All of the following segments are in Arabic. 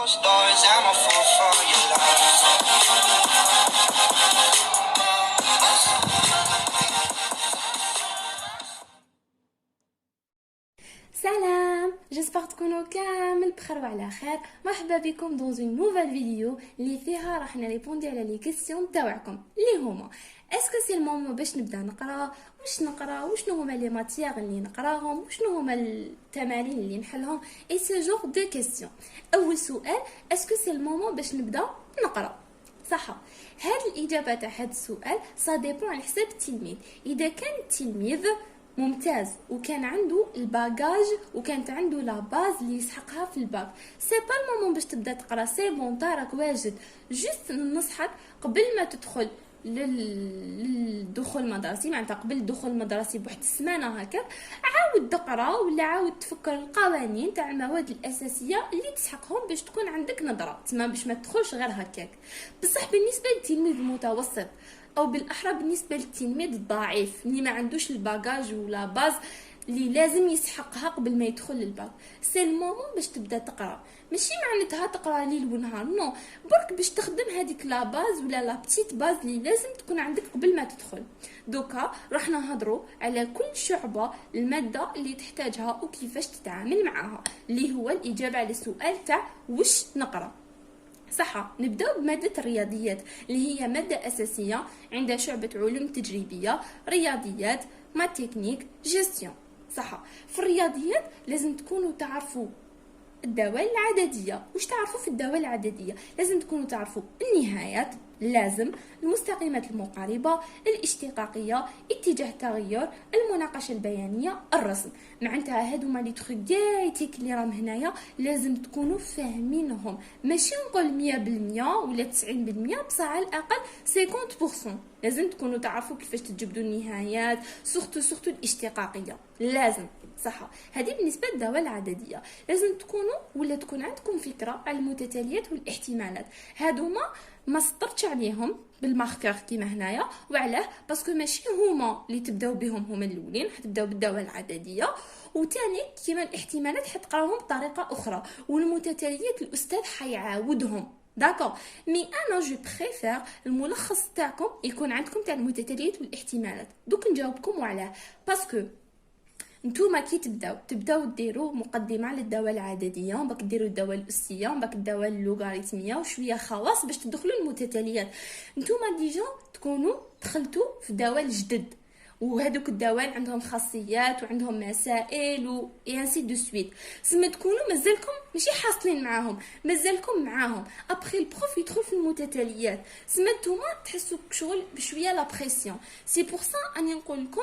Stories, I'm a fool for your love. سلام، جيسبر تكونوا كامل بخير وعلى خير. مرحبا بكم دون اون نوفال فيديو اللي فيها راح نريبوندي على لي كيسيون تاعكم اللي هما اسكو سي المومون باش نبدا نقرا، واش نقرا، وشنو هما لي ماتيير اللي نقراهم، وشنو هما التمارين اللي نحلهم، اي سو جور دو كيسيون. اول سؤال، اسكو سي المومون باش نبدا نقرا؟ صح. هاد الاجابه تاع هاد السؤال سا ديبون على حساب التلميذ. اذا كان التلميذ ممتاز وكان عنده الباجاج وكانت عنده لا باز اللي يسحقها في الباك، سي با المومون باش تبدا تقرا، سي بون راك واجد. جست ننصحك قبل ما تدخل للدخول المدرسي، معناتها قبل الدخول المدرسي بواحد السمانه هكا، عاود تقرا ولا عاود تفكر القوانين تاع المواد الاساسيه اللي تسحقهم باش تكون عندك نظره تمام، باش ما تدخلش غير هكاك. بصح بالنسبه للتلميذ المتوسط او بالاحرى بالنسبه للتلميذ الضعيف اللي ما عندوش الباجاج ولا باز اللي لازم يسحقها قبل ما يدخل للباك، سي المومون باش تبدا تقرا. ماشي معناتها تقرا ليل ونهار، نو، برك باش تخدم هذيك لا باز ولا لا بتيت باز اللي لازم تكون عندك قبل ما تدخل. دوكا راح نهضروا على كل شعبه الماده اللي تحتاجها وكيفاش تتعامل معها، اللي هو الاجابه على السؤال تاع واش نقرا. صح. نبداو بماده الرياضيات اللي هي ماده اساسيه عند شعبه علوم تجريبيه، رياضيات، ما تكنيك، جيستيون. صح. في الرياضيات لازم تكونوا تعرفوا الدوال العدديه. واش تعرفوا في الدوال العدديه؟ لازم تكونوا تعرفوا النهايات، لازم المستقيمات المقاربه، الاشتقاقيه، اتجاه التغير، المناقشه البيانيه، الرسم. معناتها هادو ما لي تروك دايتيك اللي راهم هنايا لازم تكونوا فاهمينهم. ماشي نقول 100% ولا 90%، بصح على الاقل 50%. لازم تكونوا تعرفوا كيفاش تجبدوا النهايات، سورتو الاشتقاقيه لازم. صح. هذه بالنسبه للدوال العدديه. لازم تكونوا ولا تكون عندكم فكره على المتتاليات والاحتمالات. هادوما ما سطرتش عليهم بالماركر كيما هنايا، وعلاه باسكو ماشي هما اللي تبداو بهم، هما الاولين حتبداو بالدوال العدديه، وثاني كيما الاحتمالات حتقراوهم بطريقه اخرى، والمتتاليات الاستاذ حيعاودهم. داكور، مي انا جو بريفير الملخص تاعكم يكون عندكم تاع المتتاليات والاحتمالات. دوك نجاوبكم وعلاه، باسكو نتوما كي تبداو ديروا مقدمه على الدوال العدديه، من بعد ديروا الدوال الاسيه، من بعد الدوال اللوغاريتميه وشويه خواص باش تدخلوا المتتاليات. نتوما ديجا تكونوا دخلتوا في دوال جدد، وهذوك الدوال عندهم خاصيات وعندهم مسائل و انسي دو سويت. سما تكونوا مازالكم ماشي حاصلين معاهم، مازالكم معاهم. ابري البروف يدخل في المتتاليات، سما نتوما تحسوا شغل بشويه لا بريسيون. سي بور سا اني نقول لكم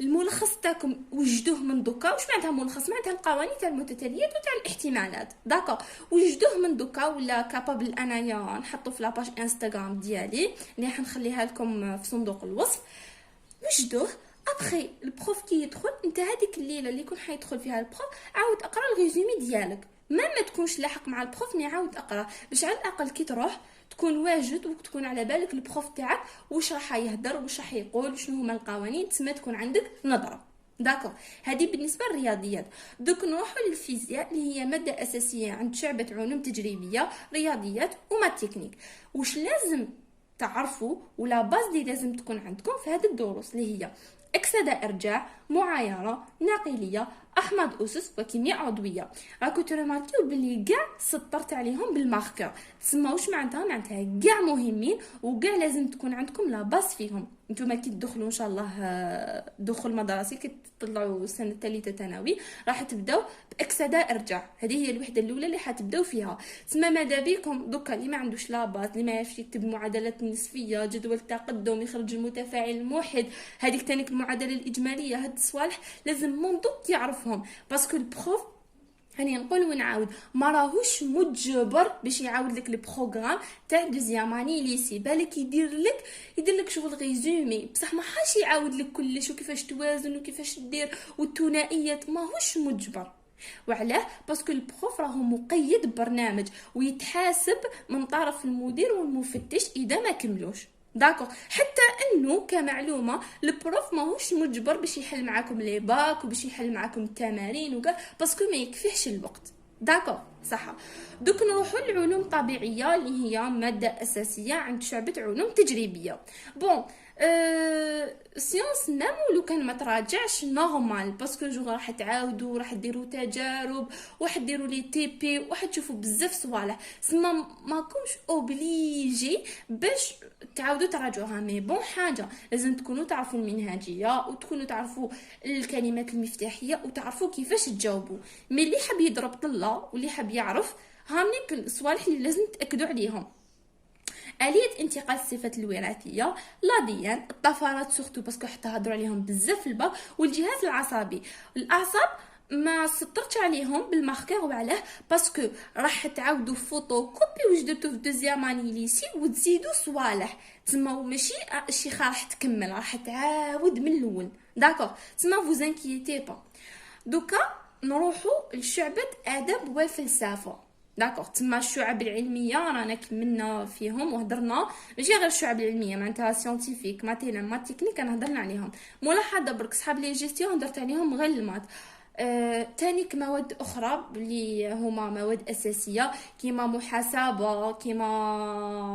الملخص تاعكم وجدوه من دوكا. واش معناتها ملخص؟ معناتها القوانين تاع المتتاليات وتاع الاحتمالات. داكور، وجدوه من دوكا، ولا كابابل انايا نحطو في لاباج انستغرام ديالي اللي حنخليها لكم في صندوق الوصف. وجدوه. ابخي البروف كي يدخل، انت هذيك الليله اللي يكون حيدخل فيها البروف عاود اقرا الريزومي ديالك، ما تكونش لاحق مع البروف، مي عاود اقرا باش على الاقل كي تروح تكون واجد وتكون على بالك البروف تاعك واش راح يهدر، واش راح يقول، شنو هما القوانين، تسمى تكون عندك نظره. داكور، هذه بالنسبه للرياضيات. دوك نروحوا للفيزياء اللي هي ماده اساسيه عند شعبه علوم تجريبيه، رياضيات وما تكنيك. واش لازم تعرفوا ولا باز اللي لازم تكون عندكم في هذه الدروس اللي هي اكسده ارجاع، معايره، ناقليه، احماض اسس وكيمياء عضويه. راكو ترماركيو بلي كاع سطرت عليهم بالماركر، تسمى واش معناتها كاع مهمين وكاع لازم تكون عندكم لا باس فيهم. نتوما كي تدخلوا ان شاء الله دخول مدرسي، كي تطلعوا السنه الثالثه ثانوي، راح تبداو باكسده ارجع. هذه هي الوحده الاولى اللي حتبداو فيها. تسمى ماذا بكم دوكا اللي ما عندوش لا باس، اللي ما يعرفش يكتب معادلات النسبيه، جدول التقدم، يخرج المتفاعل الموحد، هذيك ثاني المعادله الاجماليه، هاد الصوالح لازم منذ يعرفهم. باسكو البروف هاني نقول ونعاود ما راهوش مجبر باش يعاود لك البروغرام تاع دوزيام اني ليسي، بالك يدير لك شغل ريزومي، بصح ما حاش يعاود لك كلش وكيفاش توازن وكيفاش دير والثنائيات، ماهوش مجبر. وعلاه؟ باسكو البروف راهو مقيد ببرنامج ويتحاسب من طرف المدير والمفتش اذا ما كملوش. داكو، حتى انه كمعلومه البروف ماهوش مجبر باش يحل معاكم لي باك وباش يحل معاكم التمارين وكاع، باسكو ما يكفيهش الوقت. داكور صح. دوك نروحوا للعلوم الطبيعيه اللي هي ماده اساسيه عند شعبة علوم تجريبيه. بون سيونس ميم لو كان ما تراجعش نورمال، باسكو جو راح تعاودوا، راح ديروا تجارب، واحد ديروا لي تي بي، واحد تشوفوا بزاف صوالح، سما ماكمش اوبليجي باش تعاودوا تراجعوها. مي بون حاجه لازم تكونوا تعرفوا المنهجيه، وتكونوا تعرفوا الكلمات المفتاحيه، وتعرفوا كيفاش تجاوبوا. مي اللي حاب يضرب طله واللي حاب يعرف هامنيك الصوالح اللي لازم تاكدوا عليهم. آلية انتقال الصفات الوراثية، لا ديان، الطفرات سورتو باسكو حتى هضروا عليهم بزاف في الباك، والجهاز العصبي. الاعصاب ما سطرتش عليهم بالماركر، وعلاه باسكو راح تعاودوا فوتو كوبي وجدتو في دوزيام اني ليسي وتزيدوا صوالح، تما ماشي الشيخه راح تكمل، راح تعاود من الاول. داكوغ، تما فوز انكيتي با. دوكا نروحوا لشعبة ادب وفلسفه. داكوغ، تما الشعب العلميه رانا كملنا فيهم وهضرنا، ماشي غير الشعب العلميه معناتها سيانتيفيك ماتيريال ما تكنيك انا هضرنا عليهم. ملاحظه برك صحاب لي جيستيون هضرت عليهم غير المات. تانيك مواد اخرى اللي هما مواد اساسيه كيما محاسبه، كيما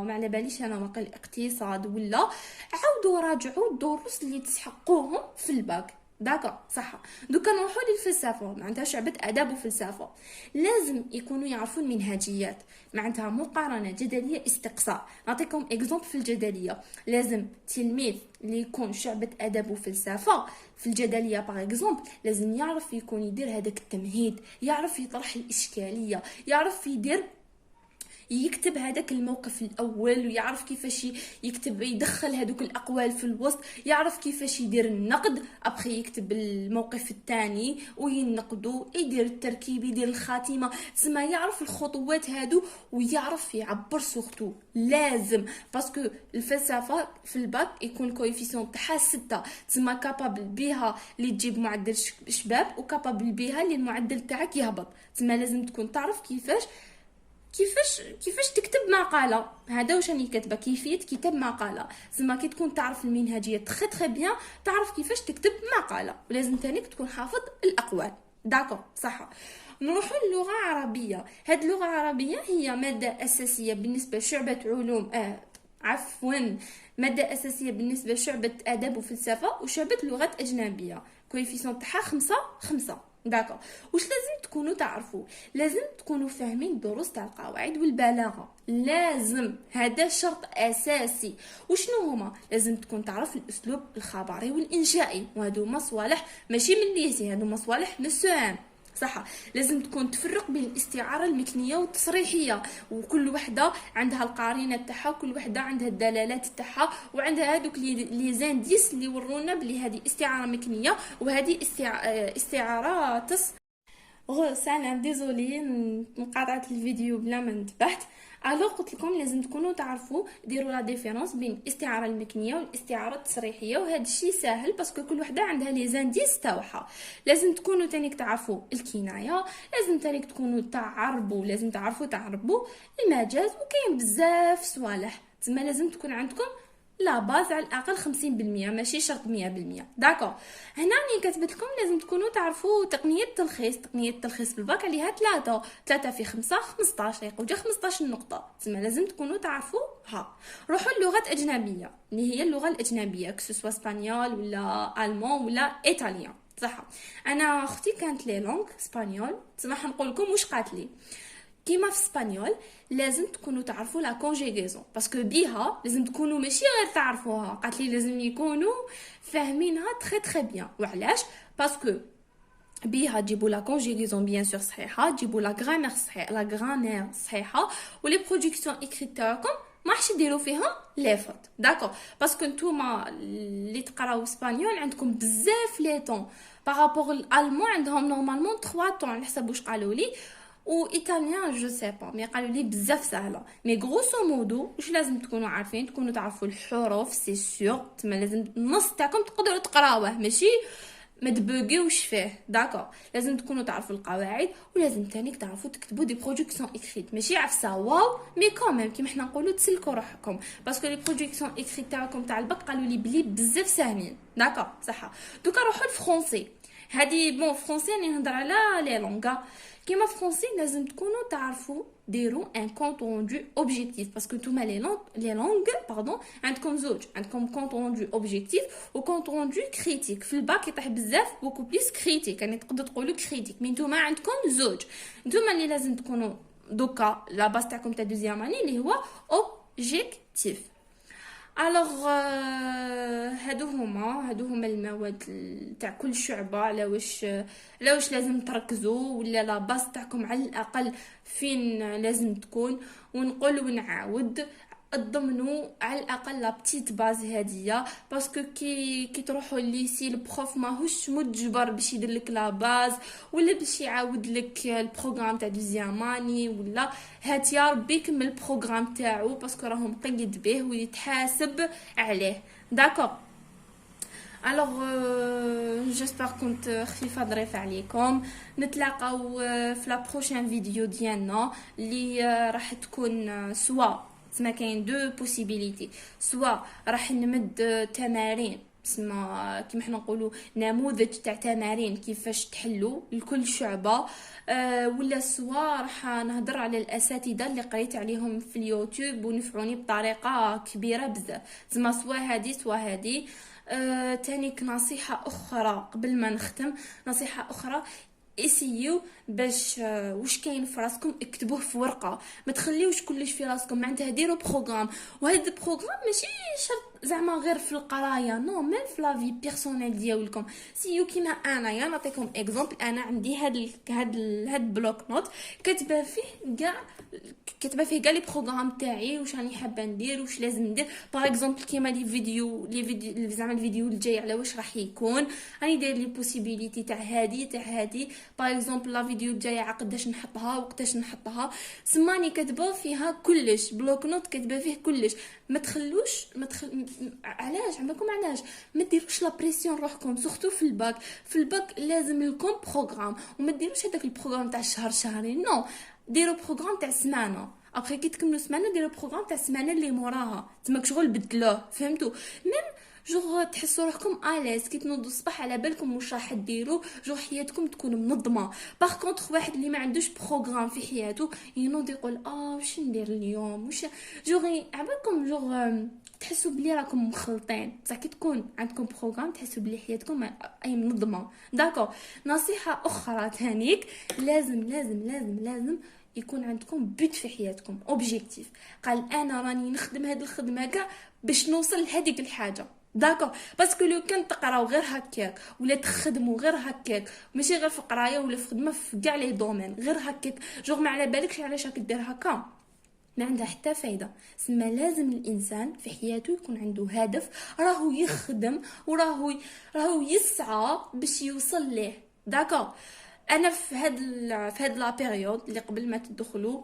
ما على باليش انا واقع الاقتصاد، ولا عاودوا راجعوا الدروس اللي تسحقوهم في الباك. داكا صح. دوكا نروحوا للفلسفه، معناتها شعبة اداب وفلسفه. لازم يكونوا يعرفوا المنهجيات، معناتها مقارنه جدليه استقصاء. نعطيكم اكزومبل في الجدليه، لازم تلميذ اللي يكون شعبة اداب وفلسفه في الجدليه باغ اكزومبل لازم يعرف يكون يدير هذاك التمهيد، يعرف يطرح الاشكاليه، يعرف يكتب هذاك الموقف الاول، ويعرف كيفاش يكتب يدخل هذوك الاقوال في الوسط، يعرف كيفاش يدير النقد، ابخي يكتب الموقف الثاني وينقدو، يدير التركيب، يدير الخاتمه، تسمى يعرف الخطوات هادو ويعرف يعبر سورتو. لازم باسكو الفلسفه في الباك يكون الكويفيسيون تاعها 6، تسمى كابابل بها اللي تجيب معدل شباب، وكابابل بها اللي المعدل تاعك يهبط. تسمى لازم تكون تعرف كيفاش تكتب مقاله. هذا واش راني كاتبه، كيفيه كتاب مقاله. زعما كي تكون تعرف المنهجيه تري بيان تعرف كيفاش تكتب مقاله، ولازم تانيك تكون حافظ الاقوال. داكو صح. نروحوا للغه العربيه. هاد اللغه العربيه هي ماده اساسيه بالنسبه لشعبه علوم ماده اساسيه بالنسبه لشعبه ادب وفلسفه وشعبه لغات اجنبيه. كويفيسيون تاعها 5. داكو. واش لازم تكونوا تعرفوا؟ لازم تكونوا فاهمين الدروس تاع القواعد والبلاغه، لازم هذا شرط اساسي. وشنو هما؟ لازم تكون تعرف الاسلوب الخبري والانشائي، وهادو مصالح ماشي من ليسي، هادو مصالح من سوام صح. لازم تكون تفرق بين الاستعاره المكنيه والتصريحيه، وكل وحده عندها القرينه تاعها، وكل وحده عندها الدلالات تاعها، وعندها هذوك لي زانديس اللي ورونا بلي هذه استعاره مكنيه وهذه استعاره سلام ديزولي مقاطعه الفيديو بلا ما انتبهت. الوغ قلت لكم لازم تكونوا تعرفوا ديروا لا ديفيرونس بين الاستعاره المكنيه والاستعاره التصريحيه، وهذا الشيء سهل باسكو كل وحده عندها لي زانديس تاعها. لازم تكونوا تانيك تعرفوا الكنايه، لازم تانيك تكونوا لازم تعربوا المجاز، وكاين بزاف صوالح. تما لازم تكون عندكم لا باز على الاقل 50%، ماشي شرط 100%. داكو. هنا راني كتبت لكم لازم تكونوا تعرفوا تقنيه التلخيص. تقنيه التلخيص في الباك عليها 3 في 5 15 يقوجا 15 نقطه، تما لازم تكونوا تعرفوها. روحوا اللغات الاجنبيه اللي هي اللغه الاجنبيه كسوا اسبانيول ولا المون ولا ايطاليان صح. انا اختي كانت لي لونغ اسبانيول، تما حنقول لكم واش قالت لي. كيما في اسبانيول لازم تكونوا تعرفوا لا كونجيغيزون، باسكو بيها لازم تكونوا ماشي غير تعرفوها، قالت لي لازم يكونوا فاهمينها تري بيان. وعلاش؟ باسكو بيها تجيبوا لا كونجيغيزون بيان سور صحيحه، تجيبوا لا غرامير صحيحه، ولي برودكسيون ايكريت تاعكم ما راحش ديروا فيهم لي فوت. داكور، باسكو نتوما اللي تقراو اسبانيول عندكم بزاف لي طون بارابور الالمون، عندهم نورمالمون 3 طون على حسب واش قالوا لي، و ايطاليان جو سي با مي قالوا لي بزاف سهله. مي غروسو مودو واش لازم تكونوا عارفين؟ تكونوا تعرفوا الحروف سي سور، تما لازم النص تاعكم تقدروا تقراوه ماشي ما تبوغيوش فيه. داكور، لازم تكونوا تعرفوا القواعد، ولازم تانيك تعرفوا تكتبوا دي برودكسيون ايكريت، ماشي عفسه واو مي كوميم كيما حنا نقولوا تسلكوا روحكم، باسكو لي برودكسيون ايكريت تاعكم تاع الباك قالوا لي بلي بزاف ساهلين. داكور صح. دوكا نروحوا للفرونسي. هادي بون فرونسي راني نهضر على لي لونغا. كيما فرونسي لازم تكونوا تعرفوا ديروا ان كونت روندو اوبجيكتيف، باسكو نتوما لي لونغ باردون عندكم زوج، عندكم كونت روندو اوبجيكتيف وكونت روندو كريتيك. في الباك يطيح بزاف بوكو بليس كريتيك، يعني تقدروا تقولوا كريتيك، مي نتوما عندكم زوج. نتوما اللي لازم تكونوا دوكا لا باس تاعكم تاع دوزيام اني اللي هو اوبجيكتيف. الوغ هادو هما المواد تاع كل شعبة على واش لازم تركزوا، ولا لا باس تاعكم على الاقل فين لازم تكون. ونقول ونعاود تضمنوا على الاقل لا بتيت باز هاديه، باسكو كي تروحوا ليسي البروف ماهوش مجبر باش يدير لك لا باز ولا باش يعاود لك البروغرام تاع دوزياماني، ولا هات يا ربي يكمل البروغرام تاعو باسكو راهم مقيد به ويتحاسب عليه. داكور. الوغ جيسبر كنت خفيفه ظريفه عليكم. نتلاقاو في لا بروشين فيديو ديالنا اللي راح تكون سوا تسمى كاين دو بوسيبيليتي، سوا راح نمد تمارين تسمى كيما حنا نقولوا نموذج تاع تمارين كيفاش تحلوا لكل شعبه، ولا سوا راح نهضر على الاساتذه اللي قريت عليهم في اليوتيوب ونفعوني بطريقه كبيره بزاف. تسمى سوا هذه تانيك نصيحه اخرى قبل ما نختم، نصيحه اخرى اسيو باش واش كاين في راسكم اكتبوه في ورقه، ما تخليوش كلش في راسكم. معناتها ديروا بروغرام، وهذا البروغرام ماشي شرط زعما غير في القرايه، نو ميم في لا في بيرسونيل ديالكم. سيو كيما انا يا نعطيكم اكزومبل، انا عندي هاد بلوك نوت كاتبه فيه كاع لي بروغرام تاعي، واش راني حابه ندير واش لازم ندير. باغ اكزومبل كيما لي فيديو زعما الفيديو الجاي على واش راح يكون، راني داير لي بوسيبيليتي تاع هادي باغ اكزومبل لا فيديو الجايه قداش نحطها وقتاش نحطها. سماني كاتبه فيها كلش، بلوك نوت كاتبه فيه كلش. ما تخلوش علاش عندكم علاش ما ديروش لا بريسيون روحكم، سورتو في الباك لازم لكم بروغرام، وما ديروش هذاك البروغرام تاع شهرين، نو ديروا بروغرام تاع سمانه، ابخي كي تكملوا سمانه ديروا بروغرام تاع السمانه اللي موراها، تماك شغل بدلوه، فهمتوا؟ ميم جوغ تحسوا روحكم اليز كي تنوضوا الصباح على بالكم واش راح ديروا، جوغ حياتكم تكون منظمه. باغ كونطخ واحد اللي ما عندوش بروغرام في حياته ينوض يقول واش ندير اليوم، واش جوغ عبالكم جوغ تحسوا بلي راكم مخلطين. بصح كي تكون عندكم بروغرام تحسوا بلي حياتكم اي منظمه. داكور. نصيحه اخرى تانيك، لازم يكون عندكم بيت في حياتكم، اوبجيكتيف. قال انا راني نخدم هذه الخدمه كاع باش نوصل لهذيك الحاجه. داكور. باسكو لو كان تقراو غير هكاك ولا تخدموا غير هكاك، ماشي غير في قرايه ولا في خدمه، في كاع لي دومين غير هكاك، جوغ ما على بالكش علاش راك دير هكا، ما عندها حتى فايده. سما لازم الانسان في حياته يكون عنده هدف، راهو يخدم وراهو يسعى باش يوصل ليه. داكور. انا في هاد لا بيريود اللي قبل ما تدخلوا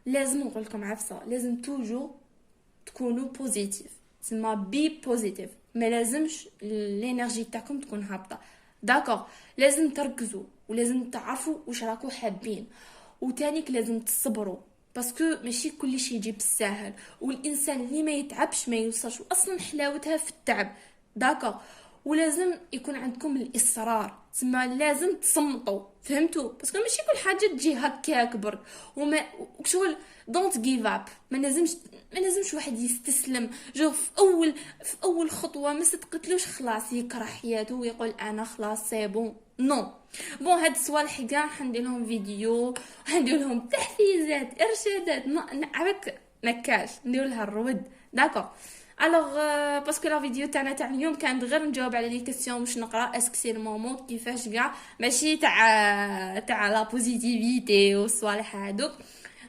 لازم نقول لكم عفسه، لازم توجو تكونوا بوزيتيف، تسمى بي بوزيتيف، ما لازمش الانرجي تاعكم تكون هابطه. داكور. لازم تركزوا ولازم تعرفوا واش راكو حابين، وتانيك لازم تصبروا، باسكو ماشي كل شيء يجي بالساهل، والانسان اللي ما يتعبش ما يوصلش، اصلا حلاوتها في التعب. داكور. ولازم يكون عندكم الاصرار، تسمى لازم تصمتوا، فهمتوا؟ باسكو ماشي كل حاجه تجي هكاك برك، وما شغل دونت جيف اب. ما لازمش واحد يستسلم، جو في اول خطوه ما صدقتلوش خلاص يكره حياته ويقول انا خلاص سي بون. نو بون هاد الصوالح كاع حندير لهم فيديو، حندير لهم تحفيزات، ارشادات، عباك مكاش ندير لها الرود. داكور. الوغ باسكو لا فيديو تاعنا اليوم كانت غير نجاوب على لي كيسيون واش نقرا اسك سي المومون كيفاش كاع، ماشي تاع لا بوزيتيفيتي والصوالح هادوك.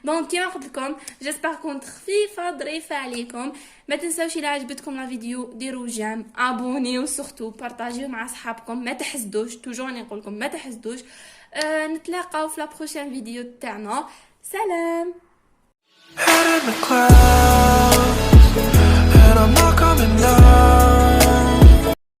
دونك كيما قلت لكم جيسبر كنت خفيفه ظريفه عليكم. ما تنساوش الى عجبتكم لا فيديو ديروا جيم، ابوني، وسورتو بارطاجيو مع اصحابكم، ما تحسدوش، توجور نقول لكم ما تحسدوش. نتلاقاو في لا بروشين فيديو تاعنا. سلام. Head in the clouds, and I'm not coming down.